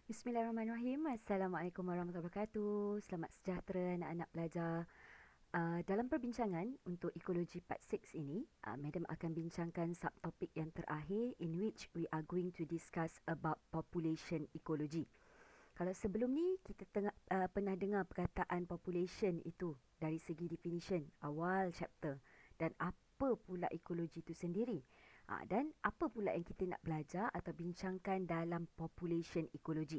Bismillahirrahmanirrahim. Assalamualaikum warahmatullahi wabarakatuh. Selamat sejahtera anak-anak pelajar. Dalam perbincangan untuk ekologi part 6 ini, Madam akan bincangkan subtopik yang terakhir in which we are going to discuss about population ecology. Kalau sebelum ni kita pernah dengar perkataan population itu dari segi definition awal chapter dan apa pula ekologi itu sendiri. Dan apa pula yang kita nak belajar atau bincangkan dalam population ecology.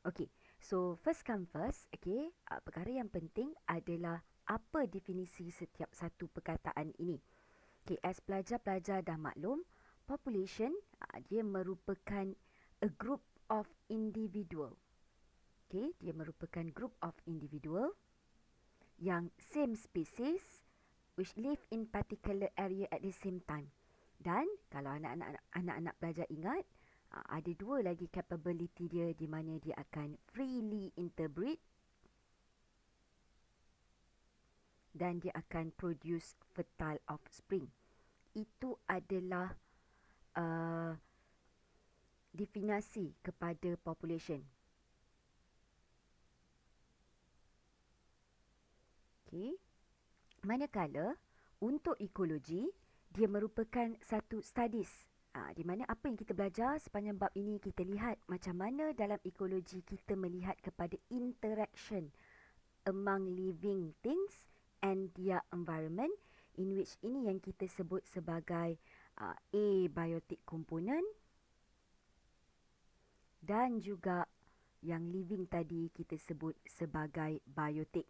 Okay, so first come first, okay, perkara yang penting adalah apa definisi setiap satu perkataan ini. Okay, as pelajar-pelajar dah maklum, population dia merupakan a group of individual. Okay, dia merupakan group of individual yang same species which live in particular area at the same time. Dan kalau anak-anak pelajar ingat, ada dua lagi capability dia di mana dia akan freely interbreed dan dia akan produce fertile offspring. Itu adalah uh, definisi kepada population. Okay. Manakala untuk ekologi, dia merupakan satu studies di mana apa yang kita belajar sepanjang bab ini kita lihat macam mana dalam ekologi kita melihat kepada interaction among living things and their environment in which ini yang kita sebut sebagai abiotic component dan juga yang living tadi kita sebut sebagai biotic.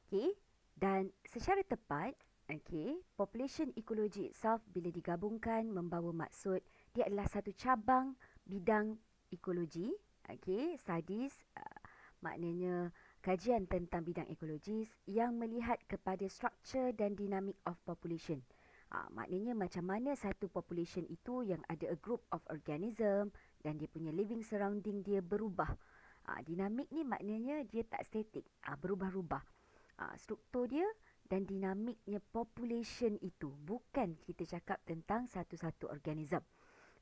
Okay, dan secara tepat, okay, population ecology itself bila digabungkan membawa maksud dia adalah satu cabang bidang ekologi, okay, studies, maknanya kajian tentang bidang ekologis yang melihat kepada structure dan dynamic of population. Maknanya macam mana satu population itu yang ada a group of organism dan dia punya living surrounding dia berubah. Dinamik ni maknanya dia tak statik, berubah-ubah. Struktur dia dan dinamiknya population itu, bukan kita cakap tentang satu-satu organism.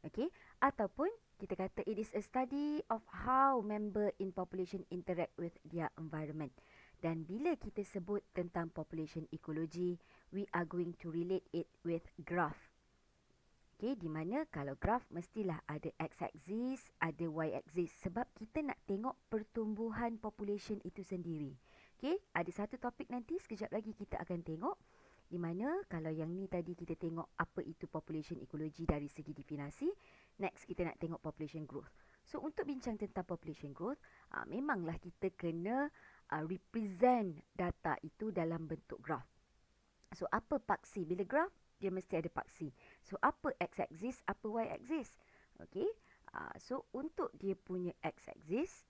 Okay, ataupun kita kata it is a study of how member in population interact with their environment. Dan bila kita sebut tentang population ecology, we are going to relate it with graph. Okay, di mana kalau graph mestilah ada x-axis, ada y-axis sebab kita nak tengok pertumbuhan population itu sendiri. Okay, ada satu topik nanti sekejap lagi kita akan tengok di mana kalau yang ni tadi kita tengok apa itu population ecology dari segi definisi, next kita nak tengok population growth. So untuk bincang tentang population growth, memanglah kita kena represent data itu dalam bentuk graph. So apa paksi? Bila graph dia mesti ada paksi. So apa x-axis, apa y-axis? Okay, so untuk dia punya x-axis,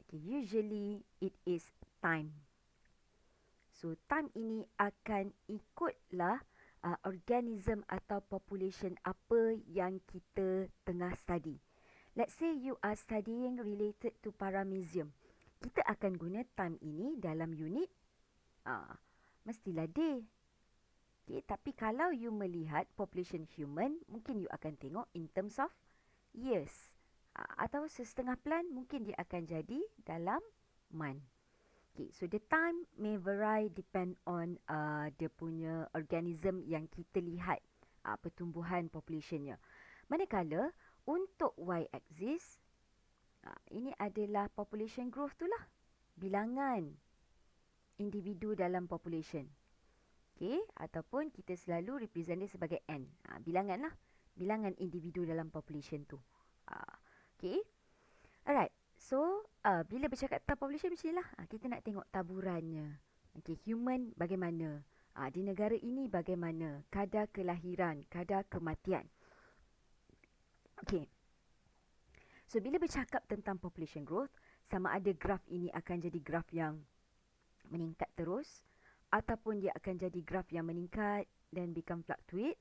okay, usually it is time. So time ini akan ikutlah organism atau population apa yang kita tengah study. Let's say you are studying related to paramecium. Kita akan guna time ini dalam unit mestilah day. Okay, tapi kalau you melihat population human, mungkin you akan tengok in terms of years. Atau setengah plan mungkin dia akan jadi dalam month. Okay, so the time may vary depend on dia punya organism yang kita lihat pertumbuhan populationnya. Manakala untuk y-axis, ini adalah population growth tu lah. Bilangan individu dalam population. Okay, ataupun kita selalu represent dia sebagai N. Bilangan lah. Bilangan individu dalam population tu. Okay. Alright. So, bila bercakap tentang population macam inilah, kita nak tengok taburannya. Okay, human bagaimana? Di negara ini bagaimana? Kadar kelahiran, kadar kematian. Okay. So, bila bercakap tentang population growth, sama ada graf ini akan jadi graf yang meningkat terus ataupun dia akan jadi graf yang meningkat dan become fluctuate.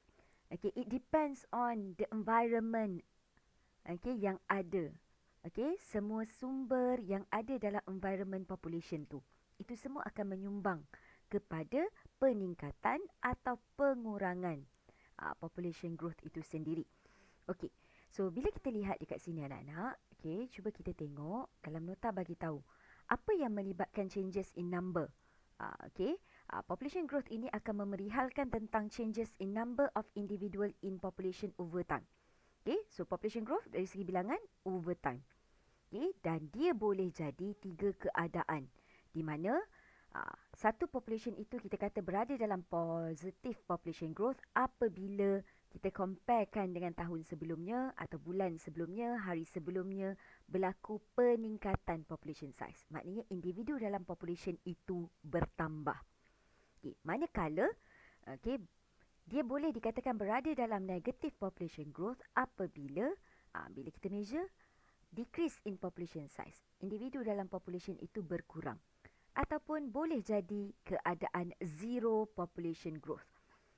Okay, it depends on the environment, okay, yang ada. Okay, semua sumber yang ada dalam environment population tu, itu semua akan menyumbang kepada peningkatan atau pengurangan population growth itu sendiri. Okay, So, bila kita lihat dekat sini anak-anak, okay, cuba kita tengok dalam nota bagi tahu apa yang melibatkan changes in number. Okay, population growth ini akan memerihalkan tentang changes in number of individual in population over time. Okay, so population growth dari segi bilangan over time. Okay, dan dia boleh jadi 3 keadaan di mana satu population itu kita kata berada dalam positive population growth apabila kita comparekan dengan tahun sebelumnya atau bulan sebelumnya, hari sebelumnya berlaku peningkatan population size. Maknanya individu dalam population itu bertambah. Okay, manakala dia boleh dikatakan berada dalam negative population growth apabila bila kita measure decrease in population size. Individu dalam population itu berkurang. Ataupun boleh jadi keadaan zero population growth.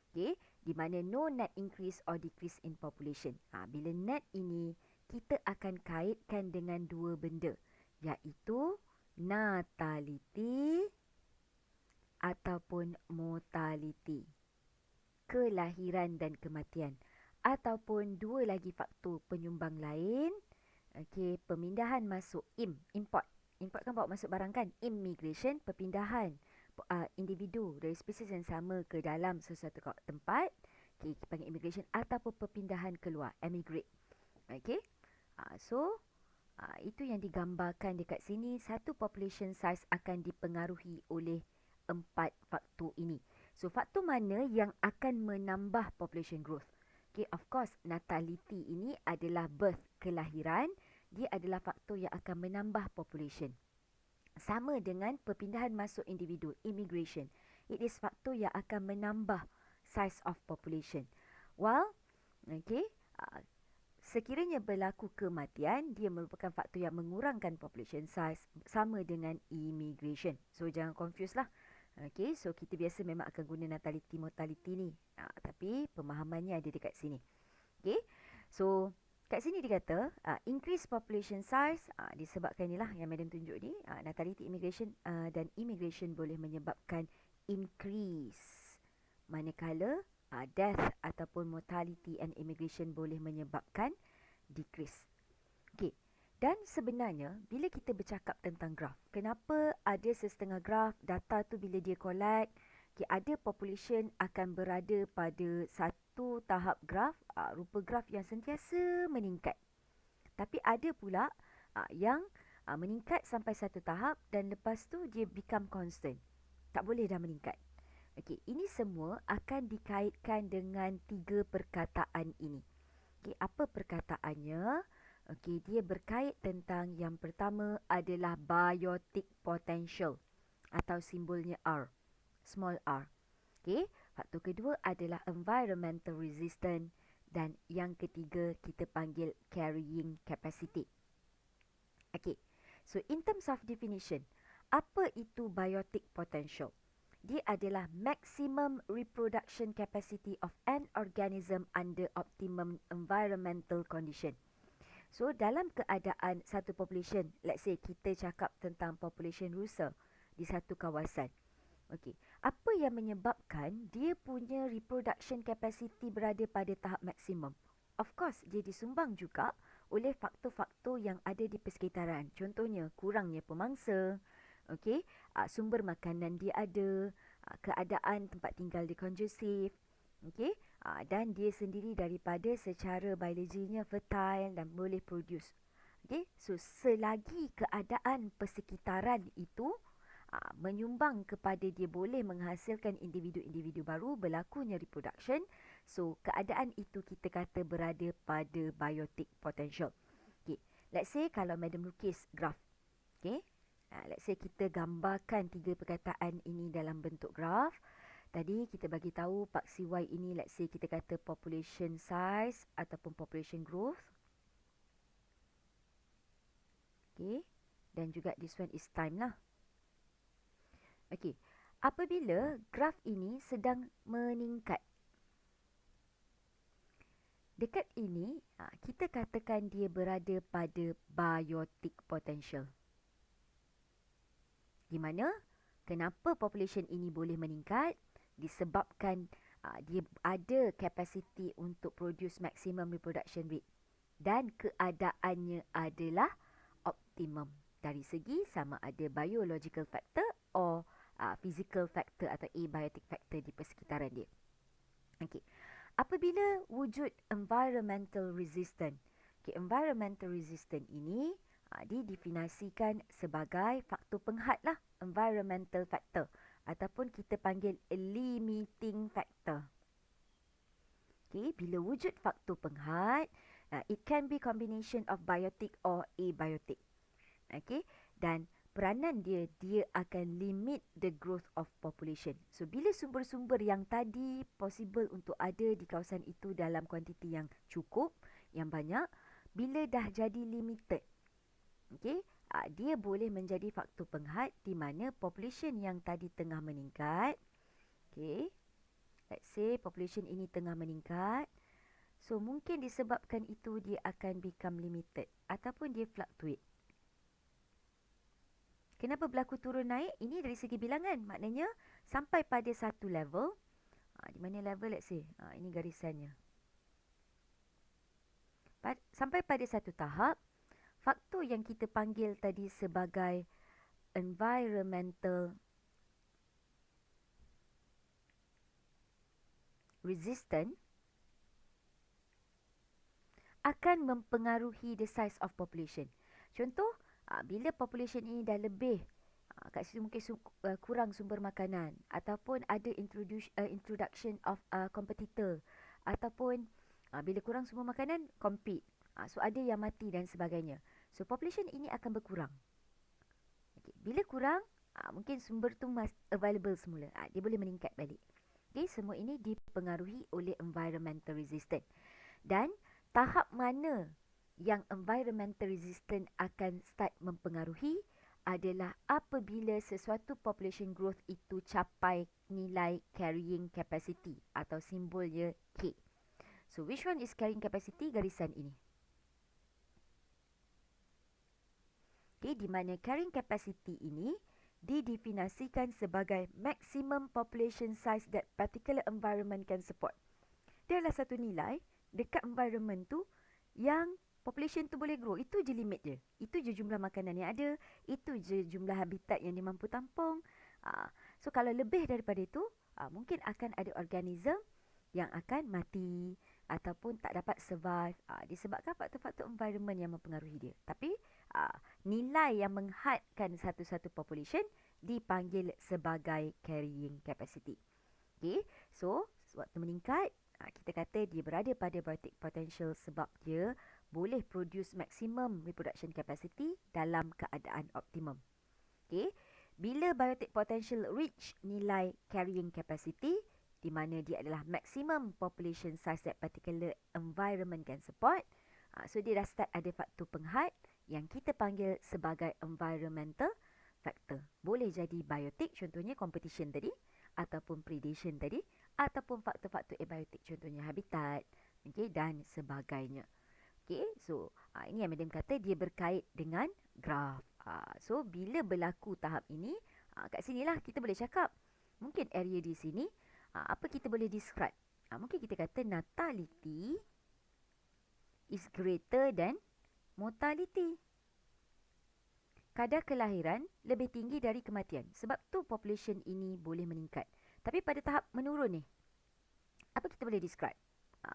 Okay, di mana no net increase or decrease in population. Bila net ini kita akan kaitkan dengan dua benda, iaitu natality ataupun mortality. Kelahiran dan kematian. Ataupun dua lagi faktor penyumbang lain. Okay, pemindahan masuk import. Import kan bawa masuk barang kan? Immigration, perpindahan individu dari spesies yang sama ke dalam sesuatu tempat. Okay, kita panggil immigration. Ataupun perpindahan keluar, emigrate. Okay, itu yang digambarkan dekat sini. Satu population size akan dipengaruhi oleh 4 faktor ini. So, faktor mana yang akan menambah population growth? Okay, of course, natality ini adalah birth, kelahiran. Dia adalah faktor yang akan menambah population. Sama dengan perpindahan masuk individu, immigration. It is faktor yang akan menambah size of population. While, sekiranya berlaku kematian, dia merupakan faktor yang mengurangkan population size sama dengan immigration. So, jangan confuse lah. Okay, so kita biasa memang akan guna natality, mortality ni. Tapi pemahamannya ada dekat sini. Okay, so kat sini dia kata increase population size disebabkan inilah yang Madam tunjuk ni. Natality, immigration dan immigration boleh menyebabkan increase. Manakala death ataupun mortality and immigration boleh menyebabkan decrease. Okay. Dan sebenarnya bila kita bercakap tentang graf, kenapa ada setengah graf data tu bila dia collect, ada population akan berada pada satu tahap graf, rupa graf yang sentiasa meningkat. Tapi ada pula yang meningkat sampai satu tahap dan lepas tu dia become constant. Tak boleh dah meningkat. Okey, ini semua akan dikaitkan dengan 3 perkataan ini. Okey, apa perkataannya? Okey, dia berkait tentang yang pertama adalah biotic potential atau simbolnya R, small r. Okey, faktor kedua adalah environmental resistant dan yang ketiga kita panggil carrying capacity. Okey, so in terms of definition, apa itu biotic potential? Dia adalah maximum reproduction capacity of an organism under optimum environmental condition. So, dalam keadaan satu population, let's say kita cakap tentang population rusa di satu kawasan. Okey, apa yang menyebabkan dia punya reproduction capacity berada pada tahap maksimum? Of course, dia disumbang juga oleh faktor-faktor yang ada di persekitaran. Contohnya, kurangnya pemangsa, okey, sumber makanan dia ada, keadaan tempat tinggal dia kondusif, okey, dan dia sendiri daripada secara biologinya fertile dan boleh produce. Okay, so selagi keadaan persekitaran itu menyumbang kepada dia boleh menghasilkan individu-individu baru, berlakunya reproduction, so keadaan itu kita kata berada pada biotic potential. Okay, let's say kalau Madam lukis graf, okay, let's say kita gambarkan 3 perkataan ini dalam bentuk graf. Tadi kita bagi tahu paksi Y ini, let's say kita kata population size ataupun population growth. Okay, dan juga this one is time lah. Okay, apabila graf ini sedang meningkat, dekat ini kita katakan dia berada pada biotic potential. Di mana? Kenapa population ini boleh meningkat? Disebabkan dia ada capacity untuk produce maximum reproduction rate. dan keadaannya adalah optimum dari segi sama ada biological factor or physical factor atau abiotic factor di persekitaran dia. Okey. Apabila wujud environmental resistant. Okay, environmental resistant ini didefinisikan sebagai faktor penghat lah, environmental factor ataupun kita panggil limiting factor. Okay, bila wujud faktor penghat, it can be combination of biotic or abiotic. Okay, dan peranan dia akan limit the growth of population. So, bila sumber-sumber yang tadi possible untuk ada di kawasan itu dalam kuantiti yang cukup, yang banyak, bila dah jadi limited, okay, dia boleh menjadi faktor penghat di mana population yang tadi tengah meningkat. Okay, let's say population ini tengah meningkat. So, mungkin disebabkan itu dia akan become limited ataupun dia fluctuate. Kenapa berlaku turun naik? Ini dari segi bilangan. Maknanya sampai pada satu level. Di mana level let's say? Ini garisannya. Sampai pada satu tahap, faktor yang kita panggil tadi sebagai environmental resistant akan mempengaruhi the size of population. Contoh, bila population ini dah lebih, kat situ mungkin kurang sumber makanan ataupun ada introduction of competitor ataupun bila kurang sumber makanan, compete. So, ada yang mati dan sebagainya. So, population ini akan berkurang. Okay. Bila kurang, mungkin sumber tu available semula. Dia boleh meningkat balik. Okay, semua ini dipengaruhi oleh environmental resistant. Dan tahap mana yang environmental resistant akan start mempengaruhi adalah apabila sesuatu population growth itu capai nilai carrying capacity atau simbolnya K. So, which one is carrying capacity? Garisan ini. Okay, di mana carrying capacity ini didefinisikan sebagai maximum population size that particular environment can support. Dia adalah satu nilai dekat environment tu yang population tu boleh grow. Itu je limit je. Itu je jumlah makanan yang ada. Itu je jumlah habitat yang dia mampu tampung. So, kalau lebih daripada itu, mungkin akan ada organism yang akan mati ataupun tak dapat survive disebabkan faktor-faktor environment yang mempengaruhi dia. Tapi nilai yang menghadkan satu-satu population dipanggil sebagai carrying capacity. Okay, so waktu meningkat, kita kata dia berada pada biotic potential sebab dia boleh produce maximum reproduction capacity dalam keadaan optimum. Okay, bila biotic potential reach nilai carrying capacity, di mana dia adalah maximum population size that particular environment can support, so dia dah start ada faktor penghat yang kita panggil sebagai environmental factor. Boleh jadi biotic, contohnya competition tadi, ataupun predation tadi, ataupun faktor-faktor abiotic, contohnya habitat, okay, dan sebagainya. Okay, so ini yang Madam kata dia berkait dengan graf. So, bila berlaku tahap ini, kat sinilah kita boleh cakap, mungkin area di sini, apa kita boleh describe? Mungkin kita kata natality is greater than mortality. Kadar kelahiran lebih tinggi dari kematian. Sebab tu population ini boleh meningkat. Tapi pada tahap menurun ni, apa kita boleh describe?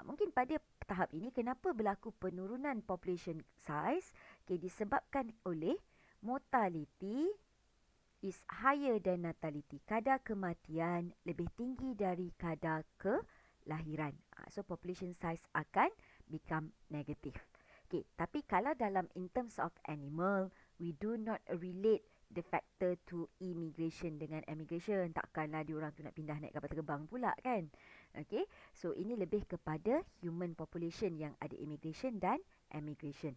Mungkin pada tahap ini, kenapa berlaku penurunan population size? Okay, disebabkan oleh mortality is higher than natality. Kadar kematian lebih tinggi dari kadar kelahiran. So, population size akan become negative. Okay, tapi kalau dalam in terms of animal, we do not relate the factor to immigration dengan emigration. Takkanlah diorang tu nak pindah naik kapal terbang pula kan. Okay, so ini lebih kepada human population yang ada immigration dan emigration.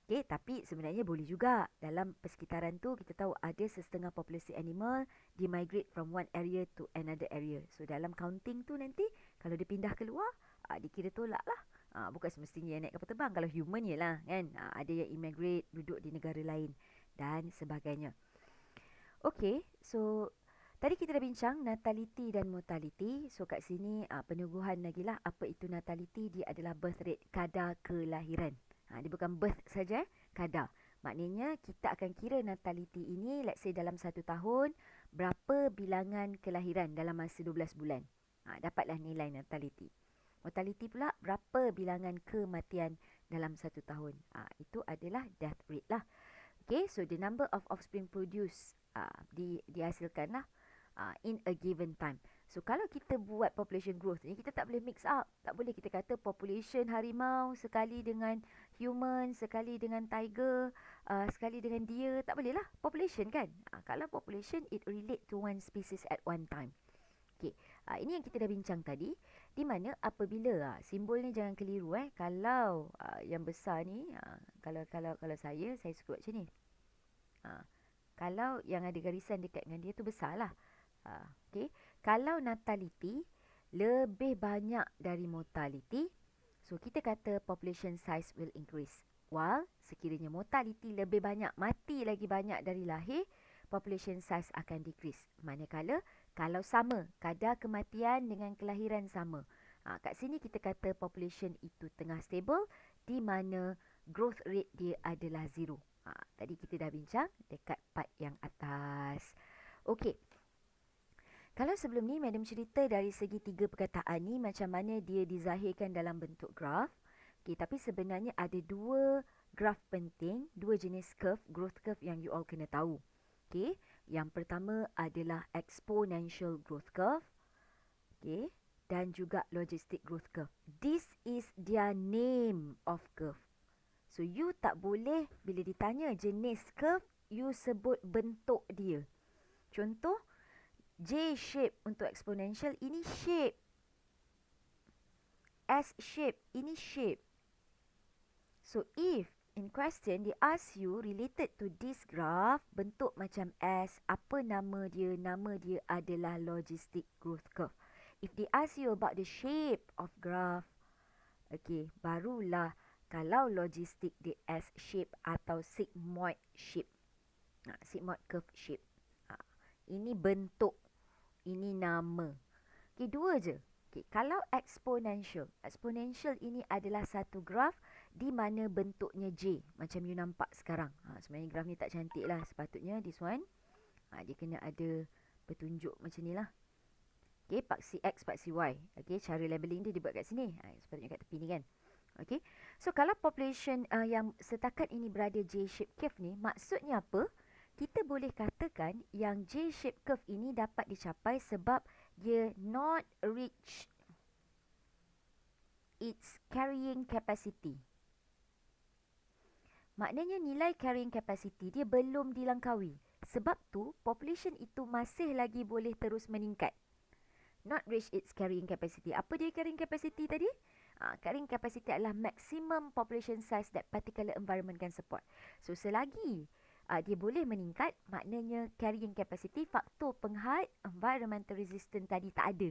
Okay, tapi sebenarnya boleh juga dalam persekitaran tu kita tahu ada setengah populasi animal dia migrate from one area to another area. So dalam counting tu nanti kalau dia pindah keluar, dikira tolak lah. Bukan semestinya naik kapal terbang. Kalau human je lah kan. Ada yang immigrate duduk di negara lain dan sebagainya. Okay, so tadi kita dah bincang natality dan mortality. So kat sini penyuguhan lagi lah apa itu natality. Dia adalah birth rate, kadar kelahiran. Dia bukan birth saja, kadar. Maknanya kita akan kira natality ini, let's say dalam 1 tahun, berapa bilangan kelahiran dalam masa 12 bulan. Dapatlah nilai natality. Mortality pula berapa bilangan kematian dalam 1 tahun. Itu adalah death rate lah. Okay, so the number of offspring produced dihasilkan lah in a given time. So kalau kita buat population growth ni, kita tak boleh mix up. Tak boleh kita kata population harimau sekali dengan human, sekali dengan tiger, sekali dengan deer. Tak boleh lah, population kan. Kalau population, it relate to one species at one time. Okay, ini yang kita dah bincang tadi. Di mana apabila simbol ni jangan keliru kalau yang besar ni kalau saya suka buat macam ni. Kalau yang ada garisan dekat dengan dia tu besar lah. Okay. Kalau natality lebih banyak dari mortality, so kita kata population size will increase. While sekiranya mortality lebih banyak, mati lagi banyak dari lahir, population size akan decrease. Manakala kalau sama, kadar kematian dengan kelahiran sama. Kat sini kita kata population itu tengah stable, di mana growth rate dia adalah zero. Tadi kita dah bincang dekat part yang atas. Okey. Kalau sebelum ni Madam cerita dari segi 3 perkataan ni macam mana dia dizahirkan dalam bentuk graf. Okay, tapi sebenarnya ada 2 graf penting, 2 jenis curve, growth curve yang you all kena tahu. Okay, yang pertama adalah exponential growth curve. Okay, dan juga logistic growth curve. This is their name of curve. So you tak boleh bila ditanya jenis curve, you sebut bentuk dia. Contoh, J shape untuk exponential, ini shape. S shape, ini shape. So if in question they ask you related to this graph, bentuk macam S, apa nama dia? Nama dia adalah logistic growth curve. If they ask you about the shape of graph, okay, barulah kalau logistic dia S shape atau sigmoid shape. Sigmoid curve shape. Ini bentuk. Ini nama. Okay, 2 je. Okay, kalau exponential. Exponential ini adalah satu graf di mana bentuknya J. Macam you nampak sekarang. Sebenarnya graf ni tak cantik lah. Sepatutnya this one. Dia kena ada petunjuk macam ni lah. Okay, paksi X, paksi Y. Okay, cara labeling dia dibuat kat sini. Sepatutnya kat tepi ni kan. Okay, so kalau population yang setakat ini berada J-shape curve ni, maksudnya apa? Kita boleh katakan yang J-shape curve ini dapat dicapai sebab dia not reach its carrying capacity. Maknanya nilai carrying capacity dia belum dilangkaui. Sebab tu population itu masih lagi boleh terus meningkat. Not reach its carrying capacity. Apa dia carrying capacity tadi? Carrying capacity adalah maximum population size that particular environment can support. So selagi dia boleh meningkat, maknanya carrying capacity, faktor penghad, environmental resistance tadi tak ada.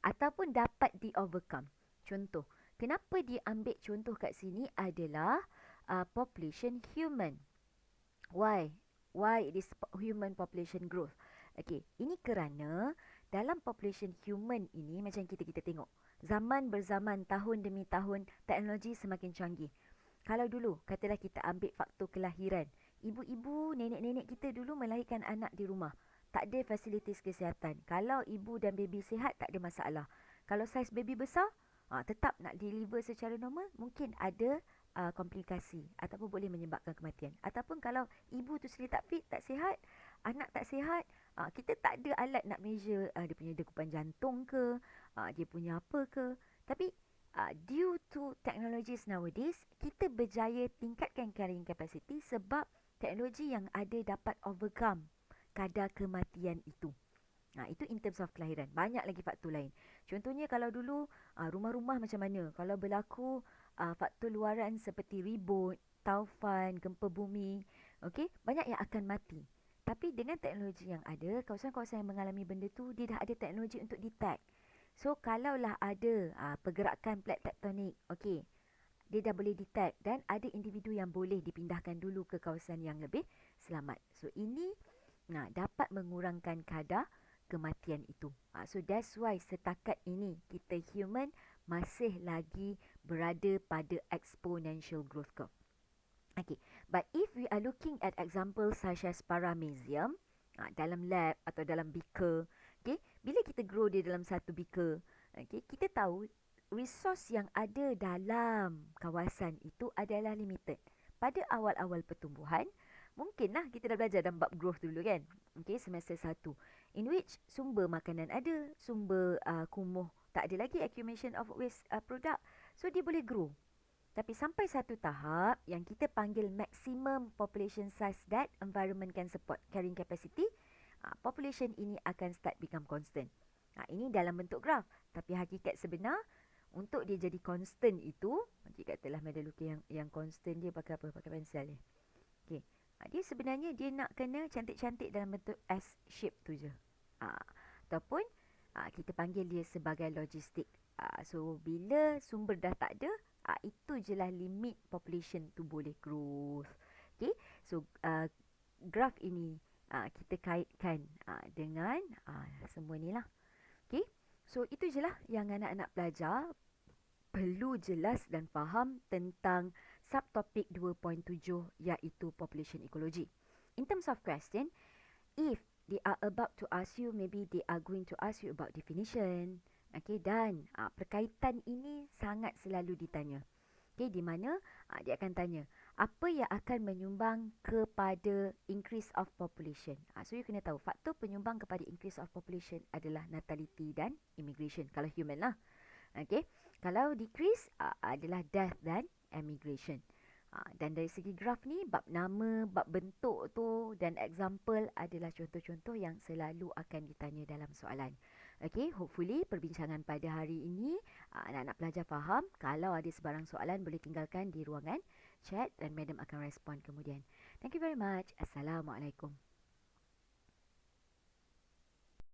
Ataupun dapat di-overcome. Contoh, kenapa dia ambil contoh kat sini adalah population human. Why? Why it is human population growth? Okay, ini kerana dalam population human ini, macam kita tengok, zaman berzaman, tahun demi tahun, teknologi semakin canggih. Kalau dulu, katalah kita ambil faktor kelahiran, ibu-ibu, nenek-nenek kita dulu melahirkan anak di rumah. Tak ada fasilitis kesihatan. Kalau ibu dan baby sihat, tak ada masalah. Kalau saiz baby besar, tetap nak deliver secara normal, mungkin ada komplikasi ataupun boleh menyebabkan kematian. Ataupun kalau ibu tu sendiri tak fit, tak sihat, anak tak sihat, kita tak ada alat nak measure dia punya degupan jantung ke, dia punya apa ke. Tapi due to technologies nowadays, kita berjaya tingkatkan carrying capacity sebab teknologi yang ada dapat overcome kadar kematian itu. Itu in terms of kelahiran. Banyak lagi faktor lain. Contohnya kalau dulu rumah-rumah macam mana? Kalau berlaku faktor luaran seperti ribut, taufan, gempa bumi, okay, banyak yang akan mati. Tapi dengan teknologi yang ada, kawasan-kawasan yang mengalami benda tu, dia dah ada teknologi untuk detect. So kalaulah ada pergerakan plate tektonik, okay, dia dah boleh detect dan ada individu yang boleh dipindahkan dulu ke kawasan yang lebih selamat. So ini dapat mengurangkan kadar kematian itu. So that's why setakat ini kita human masih lagi berada pada exponential growth curve. Okay, but if we are looking at examples such as paramecium, dalam lab atau dalam beaker, okay, bila kita grow di dalam satu beaker, okay, kita tahu resource yang ada dalam kawasan itu adalah limited. Pada awal-awal pertumbuhan, mungkinlah kita dah belajar dalam bab growth dulu kan, okay, semester 1, in which sumber makanan ada, sumber kumuh tak ada lagi, accumulation of waste product, so dia boleh grow. Tapi sampai satu tahap yang kita panggil maximum population size that environment can support, carrying capacity, population ini akan start become constant. Ini dalam bentuk graf. Tapi hakikat sebenar, untuk dia jadi constant itu, nanti katalah model lukis yang constant dia pakai apa? Pakai pensel ni. Okay. Dia sebenarnya dia nak kena cantik-cantik dalam bentuk S shape tu je. Ataupun kita panggil dia sebagai logistik. So bila sumber dah tak ada, itu je lah limit population tu boleh growth. Okay, so graf ini kita kaitkan dengan semua ni lah. Okay, so itu je lah yang anak-anak belajar. Perlu jelas dan faham tentang subtopik 2.7 iaitu population ecology. In terms of question, if they are about to ask you, maybe they are going to ask you about definition. Okay, dan perkaitan ini sangat selalu ditanya. Okay, di mana dia akan tanya, apa yang akan menyumbang kepada increase of population? So you kena tahu, faktor penyumbang kepada increase of population adalah natality dan immigration. Kalau human lah. Okay, kalau decrease adalah death dan emigration. Dan dari segi graf ni, bab nama, bab bentuk tu dan example adalah contoh-contoh yang selalu akan ditanya dalam soalan. Okay, hopefully perbincangan pada hari ini anak-anak pelajar faham. Kalau ada sebarang soalan, boleh tinggalkan di ruangan chat dan madam akan respon kemudian. Thank you very much. Assalamualaikum.